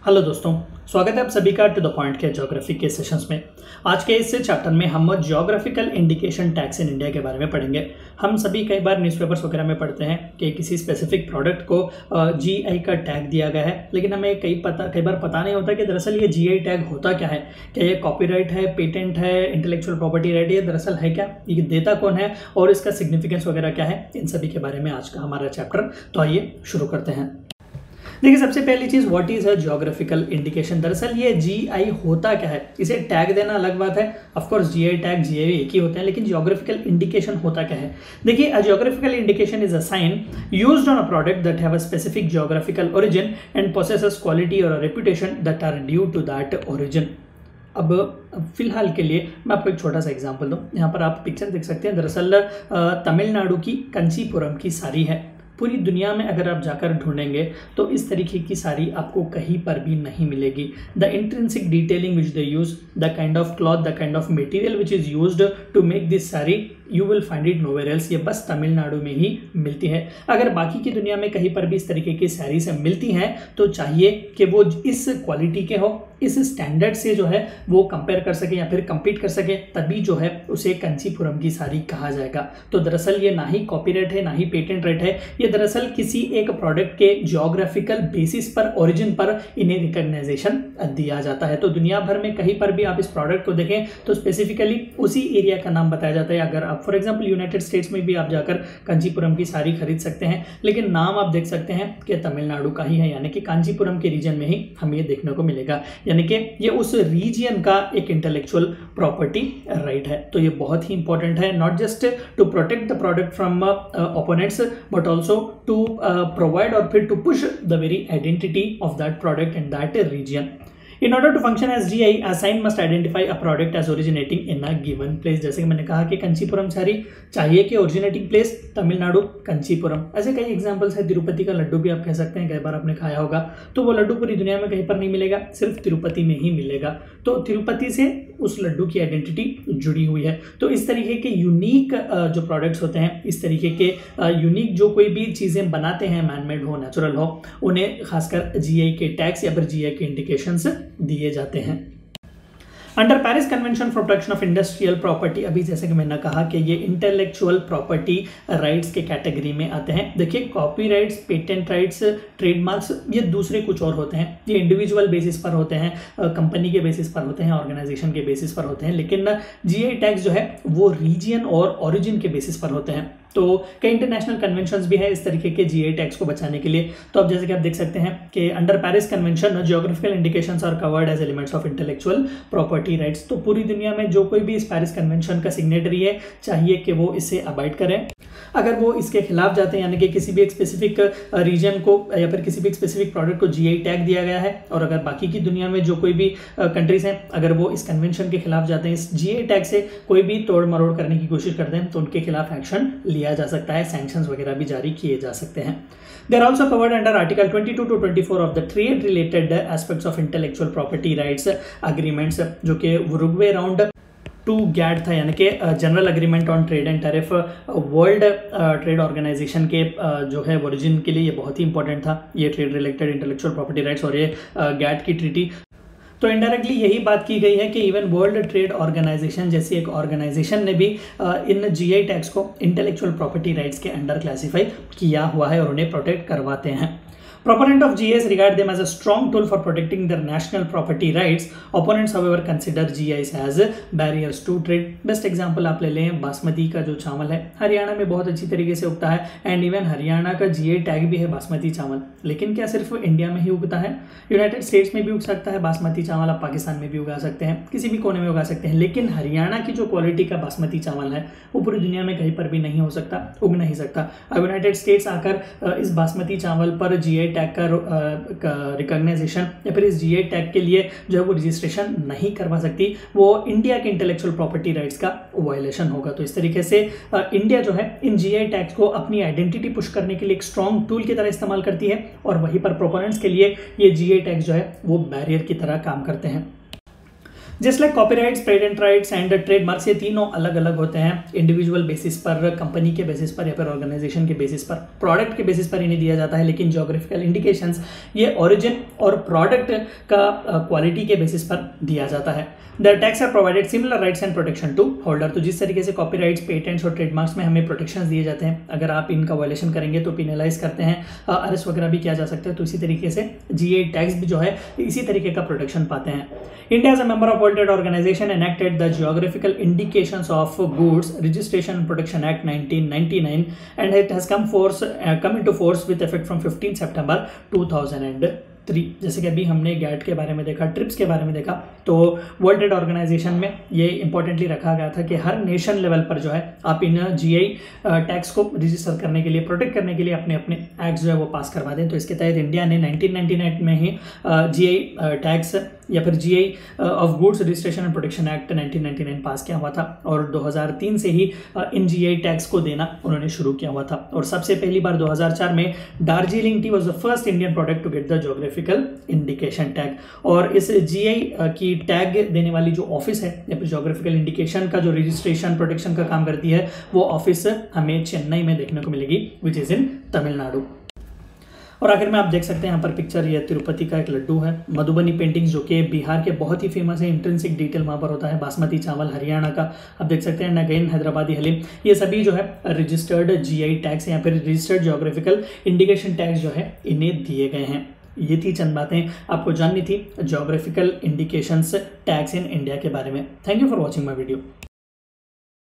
Hello दोस्तों, स्वागत है आप सभी का टू द पॉइंट के ज्योग्राफी के सेशंस में। आज के इस चैप्टर में हम geographical indication tags in India के बारे में पढ़ेंगे। हम सभी कई बार न्यूज़पेपर्स वगैरह में पढ़ते हैं कि किसी स्पेसिफिक प्रोडक्ट को जीआई का टैग दिया गया है, लेकिन हमें कई बार पता नहीं होता कि दरअसल ये जीआई टैग होता क्या है। क्या ये कॉपीराइट है, पेटेंट है, इंटेलेक्चुअल प्रॉपर्टी राइट, ये दरअसल है क्या, ये देता कौन है और इसका सिग्निफिकेंस वगैरह क्या है, इन सभी के बारे में आज का हमारा चैप्टर। तो आइए शुरू करते हैं। देखिए, सबसे पहली चीज what is a geographical indication. दरअसल ये जीआई होता क्या है, इसे टैग देना अलग बात है। Of course GI tag GI एक ही होते हैं, लेकिन ज्योग्राफिकल इंडिकेशन होता क्या है। देखिए, a geographical indication is a sign used on a product that have a specific geographical origin and possesses quality और reputation that are due to that origin. अब फिलहाल के लिए मैं आपको एक छोटा सा एग्जांपल दूं। यहाँ पर आप पिक्चर देख सकते हैं। दरअसल तमिलनाडु की कंचीपुरम की साड़ी है। पूरी दुनिया में अगर आप जाकर ढूंढेंगे तो इस तरीके की साड़ी आपको कहीं पर भी नहीं मिलेगी। The intrinsic detailing which they use, the kind of cloth, the kind of material which is used to make this sari, you will find it nowhere else. ये बस तमिलनाडु में ही मिलती है। अगर बाकी की दुनिया में कहीं पर भी इस तरीके की साड़ी से मिलती हैं तो चाहिए कि वो इस क्वालिटी के हो, इस स्टैंडर्ड से जो है वो कंपेयर कर सके या फिर compete कर सके, तभी जो है उसे कंचीपुरम की साड़ी कहा जाएगा। तो दरअसल ये ना ही कॉपीराइट है, ना ही पेटेंट राइट है, ये दरअसल किसी एक प्रोडक्ट के ज्योग्राफिकल बेसिस पर, ओरिजिन पर इन्हें रिकॉग्नाइजेशन दिया जाता है। तो दुनिया भर में कहीं पर भी आप इस प्रोडक्ट को देखें तो स्पेसिफिकली उसी एरिया का नाम बताया जाता है। अगर आप फॉर एग्जाम्पल यूनाइटेड स्टेट्स में भी आप जाकर कंचीपुरम की साड़ी खरीद सकते हैं, लेकिन नाम आप देख सकते हैं कि तमिलनाडु का ही है, यानी कि कांचीपुरम के रीजन में ही हमें ये देखने को मिलेगा, यानी कि ये उस रीजन का एक इंटेलेक्चुअल प्रॉपर्टी राइट है। तो ये बहुत ही इंपॉर्टेंट है, not just to protect the product from opponents but also to provide और फिर to push the very identity of that product in that region. In order to function as GI, a sign must identify a product as originating in a given place। जैसे कि मैंने कहा कि कंचीपुरम साड़ी चाहिए कि originating place Tamil Nadu Kanchipuram. ऐसे कई examples है। तिरुपति का लड्डू भी आप कह सकते हैं, कई बार आपने खाया होगा। तो वो लड्डू पूरी दुनिया में कहीं पर नहीं मिलेगा, सिर्फ तिरुपति में ही मिलेगा। तो तिरुपति से उस लड्डू की आइडेंटिटी जुड़ी हुई है। तो इस तरीके के यूनिक जो प्रोडक्ट्स होते हैं, इस तरीके के यूनिक जो कोई भी चीज़ें बनाते हैं, मैनमेड हो, नेचुरल हो, उन्हें खासकर जीआई के टैग्स या फिर जीआई के इंडिकेशंस दिए जाते हैं। Under Paris convention for protection of industrial property, अभी जैसे कि मैंने कहा कि ये इंटेलेक्चुअल प्रॉपर्टी राइट्स के कैटेगरी में आते हैं। देखिए, कॉपीराइट्स, पेटेंट राइट्स, ट्रेडमार्क्स, ये दूसरे कुछ और होते हैं। ये इंडिविजुअल बेसिस पर होते हैं, कंपनी के बेसिस पर होते हैं, ऑर्गेनाइजेशन के बेसिस पर होते हैं। लेकिन जीआई टैग्स जो है वो रीजन और ओरिजिन के बेसिस पर होते हैं। तो कई इंटरनेशनल कन्वेंशंस भी है इस तरीके के जीआई टैग्स को बचाने के लिए। तो अब जैसे कि आप देख सकते हैं कि under Paris convention geographical indications are covered as elements of intellectual property rights. तो पूरी दुनिया में जो कोई भी इस पेरिस कन्वेंशन का सिग्नेटरी है, चाहिए कि वो इससे अबाइड करें। अगर वो इसके खिलाफ जाते हैं, यानी कि किसी भी एक स्पेसिफिक रीजन को या फिर किसी भी एक स्पेसिफिक प्रोडक्ट को जीआई टैग दिया गया है, और अगर बाकी की दुनिया में जो कोई भी कंट्रीज हैं, अगर वो इस कन्वेंशन के खिलाफ जाते हैं, इस जीआई टैग से कोई भी तोड़ मरोड़ करने की कोशिश करते हैं, तो उनके खिलाफ एक्शन लिया जा सकता है, सैंक्शंस वगैरह भी जारी किए जा सकते हैं। They are also covered under Article 22 to 24 of the trade-related aspects of intellectual property rights agreements, जो कि उरुग्वे राउंड 2 GATT था, यानी कि general agreement on trade and tariff, world trade organization के जो है ओरिजिन के लिए ये बहुत ही इंपॉर्टेंट था, ये trade related intellectual property rights और ये GATT की ट्रीटी। तो इनडायरेक्टली यही बात की गई है कि इवन वर्ल्ड ट्रेड ऑर्गेनाइजेशन जैसी एक ऑर्गेनाइजेशन ने भी इन जीआई टैग्स को इंटेलेक्चुअल प्रॉपर्टी राइट्स के अंडर क्लासिफाई किया हुआ है और उन्हें प्रोटेक्ट करवाते हैं। Proponent of GIs regard them as a strong tool for protecting their national property rights. Opponents, however, consider GIs as barriers to trade. Best example आप ले लें बासमती का जो चावल है, हरियाणा में बहुत अच्छी तरीके से उगता है, एंड इवन हरियाणा का जीआई टैग भी है बासमती चावल। लेकिन क्या सिर्फ इंडिया में ही उगता है? यूनाइटेड स्टेट्स में भी उग सकता है बासमती चावल, आप पाकिस्तान में भी उगा सकते हैं, किसी भी कोने में उगा सकते हैं। लेकिन हरियाणा की जो क्वालिटी का बासमती चावल है वो पूरी दुनिया में कहीं पर भी नहीं हो सकता, उग नहीं सकता। अब यूनाइटेड स्टेट्स आकर इस बासमती चावल पर जीआई टैग का रिकॉग्नाइजेशन या फिर इस जीआई टैग के लिए जो है वो रजिस्ट्रेशन नहीं करवा सकती, वो इंडिया के इंटेलेक्चुअल प्रॉपर्टी राइट्स का वायलेशन होगा। तो इस तरीके से इंडिया जो है इन जीआई टैग्स को अपनी आइडेंटिटी पुश करने के लिए एक स्ट्रॉन्ग टूल की तरह इस्तेमाल करती है, और वहीं पर प्रोपोनेंट्स के लिए ये जीआई टैग्स जो है वो बैरियर की तरह काम करते हैं। Just like copyrights, patent rights and trademarks, ये तीनों अलग अलग होते हैं। इंडिविजुअल बेसिस पर, कंपनी के बेसिस पर या फिर ऑर्गेनाइजेशन के बेसिस पर, प्रोडक्ट के बेसिस पर इन्हें दिया जाता है। लेकिन ज्योग्राफिकल इंडिकेशंस ये ओरिजिन और प्रोडक्ट का क्वालिटी के बेसिस पर दिया जाता है। The tags are provided similar rights and protection to holder. तो जिस तरीके से कॉपीराइट्स, पेटेंट्स और ट्रेडमार्क्स में हमें प्रोटेक्शंस दिए जाते हैं, अगर आप इनका वायलेशन करेंगे तो पेनलाइज करते हैं, अरेस्ट वगैरह भी किया जा सकता है। तो इसी तरीके से जीआई टैग्स भी जो है इसी तरीके का प्रोटेक्शन पाते हैं। India is a member of World Trade Organization enacted the Geographical Indications of Goods Registration and Protection Act 1999 and it has come into force with effect from 15 September 2003। जैसे कि अभी हमने गैट के बारे में देखा, ट्रिप्स के बारे में देखा, तो वर्ल्ड ट्रेड ऑर्गेनाइजेशन में ये इंपॉर्टेंटली रखा गया था कि हर नेशन लेवल पर जो है आप इन जीआई टैक्स को रजिस्टर करने के लिए, प्रोटेक्ट करने के लिए अपने अपने एक्ट जो है वो पास करवा दें। तो इसके तहत इंडिया ने 1999 में ही जीआई टैक्स या फिर GI of goods registration and protection act 1999 पास किया हुआ था और 2003 से ही इन जीआई टैक्स को देना उन्होंने शुरू किया हुआ था। और सबसे पहली बार 2004 में Darjeeling tea was the first Indian product to get the geographical indication tag. और इस जीआई की टैग देने वाली जो ऑफिस है या फिर ज्योग्राफिकल इंडिकेशन का जो रजिस्ट्रेशन प्रोटेक्शन का काम करती है, वो ऑफिस हमें चेन्नई में देखने को मिलेगी, विच इज इन तमिलनाडु। और आखिर में आप देख सकते हैं यहाँ पर पिक्चर, ये तिरुपति का एक लड्डू है। मधुबनी पेंटिंग्स जो कि बिहार के बहुत ही फेमस है, इंट्रिंसिक डिटेल वहाँ पर होता है। बासमती चावल हरियाणा का आप देख सकते हैं, नगेन हैदराबादी हलीम, ये सभी जो है रजिस्टर्ड जीआई टैग्स या फिर रजिस्टर्ड ज्योग्राफिकल इंडिकेशन टैग्स जो है इन्हें दिए गए हैं। ये थी चंद बातें आपको जाननी थी geographical indications tags in India के बारे में। Thank you for watching my video.